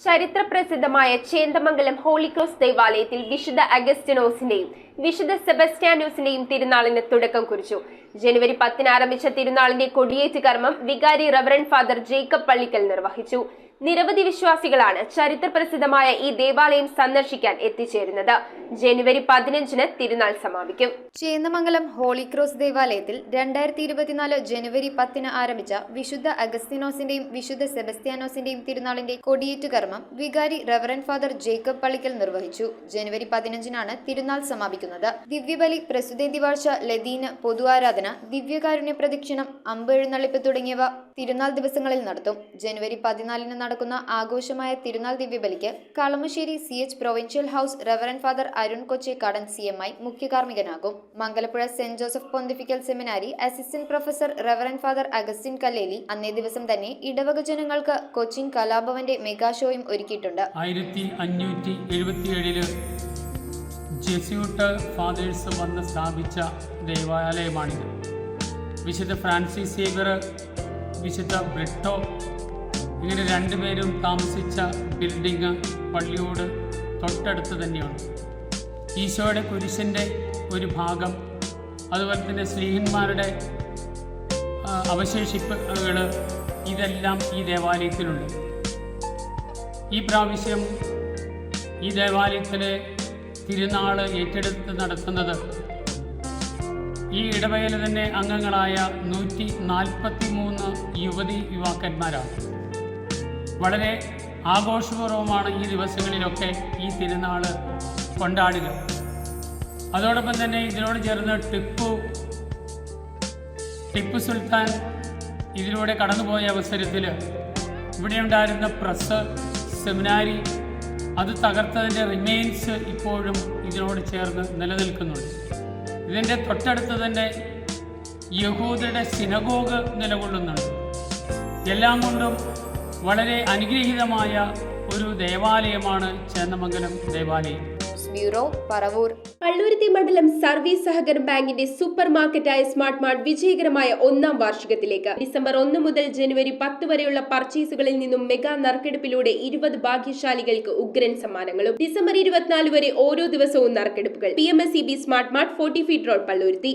ചരിത്രപ്രസിദ്ധമായ Chendamangalam holy cross ദേവാലയത്തിൽ വിശുദ്ധ അഗസ്റ്റിനോസിന്റെയും വിശുദ്ധ സെബസ്റ്റ്യാനോസിന്റെയും തിരുനാളിന് തുടക്കം കുറിച്ചു. ജനുവരി 10 ആരംഭിച്ച തിരുനാളിന്റെ കൊടിയേറ്റ് കർമ്മം വികാരി റവറന്റ് ഫാദർ ജേക്കബ് പള്ളിക്കൽ നിർവഹിച്ചു. നിരവധി വിശ്വാസികളാണ് ചരിത്രപ്രസിദ്ധമായ ഈ ദേവാലയം സന്ദർശിക്കാൻ എത്തിച്ചേരുന്നത്. ജനുവരി 15 തിരുനാൾ സമാപിക്കും. ചേന്ദമംഗലം ഹോളി ക്രോസ് ദേവാലയത്തിൽ 2024 ജനുവരി 10 ആരംഭിച്ച വിശുദ്ധ അഗസ്തിനോസിന്റെയും വിശുദ്ധ സെബസ്റ്റ്യാനോസിന്റെയും തിരുനാളിന്റെ കൊടിയേറ്റ് കർമ്മം വികാരി റവറന്റ് ഫാദർ ജേക്കബ് പള്ളിക്കൽ നിർവഹിച്ചു. ജനുവരി 15 തിരുനാൾ സമാപിക്കുന്നത്. ദിവ്യബലി, പ്രസുതേന്തിവാഴ്ച, ലതീന്, പൊതു ആരാധന, ദിവ്യകാരുണ്യ പ്രദക്ഷിണം, അമ്പ് എഴുന്നള്ളിപ്പ് തുടങ്ങിയവ തിരുനാൾ ദിവസങ്ങളിൽ നടത്തും. ജനുവരി 14 നടക്കുന്ന ആഘോഷമായ തിരുനാൾ ദിവ്യബലിക്ക് Kalamassery CH provincial house reverend father Arun Kochekkadan CMI മുഖ്യ കാർമ്മികനാകും. Mangalapuzha saint Joseph pontifical seminary assistant professor reverend father Augustine Kalleli അന്നേ ദിവസം തന്നെ ഇടവക ജനങ്ങൾക്ക് കൊച്ചിൻ കലാഭവന്റെ മെഗാ ഷോയും ഒരുക്കിയിട്ടുണ്ട്. 1577 ജെസ്യൂട്ട് ഫാദേഴ്സ് വന്ന് സ്ഥാപിച്ച ദേവാലയമാണിത്. വിശുദ്ധ ഫ്രാൻസിസ് സേവ്യർ, വിശുദ്ധ ബ്രിട്ടോ ഇങ്ങനെ രണ്ടുപേരും താമസിച്ച ബിൽഡിംഗ് പള്ളിയോട് തൊട്ടടുത്ത് തന്നെയാണ്. ഈശോയുടെ കുരിശിൻ്റെ ഒരു ഭാഗം, അതുപോലെ തന്നെ സ്ലീഹന്മാരുടെ അവശേഷിപ്പുകൾ ഇതെല്ലാം ഈ ദേവാലയത്തിലുണ്ട്. ഈ പ്രാവശ്യം ഈ ദേവാലയത്തിലെ തിരുനാൾ ഏറ്റെടുത്ത് നടത്തുന്നത് ഈ ഇടവകയിലെ തന്നെ അംഗങ്ങളായ 143 യുവാക്കന്മാരാണ്. വളരെ ആഘോഷപൂർവമാണ് ഈ ദിവസങ്ങളിലൊക്കെ ഈ തിരുനാൾ കൊണ്ടാടുക. അതോടൊപ്പം തന്നെ ഇതിനോട് ചേർന്ന് ടിപ്പു സുൽത്താൻ ഇതിലൂടെ കടന്നുപോയ അവസരത്തിൽ ഇവിടെ ഉണ്ടായിരുന്ന പ്രസ്, സെമിനാരി അത് തകർത്തതിൻ്റെ റിമെയിൻസ് ഇപ്പോഴും ഇതിനോട് ചേർന്ന് നിലനിൽക്കുന്നുണ്ട്. ഇതിൻ്റെ തൊട്ടടുത്ത് തന്നെ യഹൂദരുടെ സിനഗോഗ് നിലകൊള്ളുന്നുണ്ട്. എല്ലാം കൊണ്ടും വളരെ അനുഗ്രഹീതമായ ഒരു ദേവാലയമാണ് ചേന്ദമംഗലം ദേവാലയം. ബ്യൂറോ, പറവൂർ. പള്ളുരുത്തി മണ്ഡലം സർവീസ് സഹകരണ ബാങ്കിന്റെ സൂപ്പർ മാർക്കറ്റായ സ്മാർട്ട് മാർട്ട് വിജയകരമായ 1ാം വാർഷികത്തിലേക്ക്. ഡിസംബർ 1 മുതൽ ജനുവരി 10 വരെയുള്ള പർച്ചേസുകളിൽ നിന്നും മെഗാ നറുക്കെടുപ്പിലൂടെ 20 ഭാഗ്യശാലികൾക്ക് ഉഗ്രൻ സമ്മാനങ്ങളും. ഡിസംബർ 24 വരെ ഓരോ ദിവസവും നറുക്കെടുപ്പുകൾ. PMSEB smart mart 40 feet road, Palluruthy.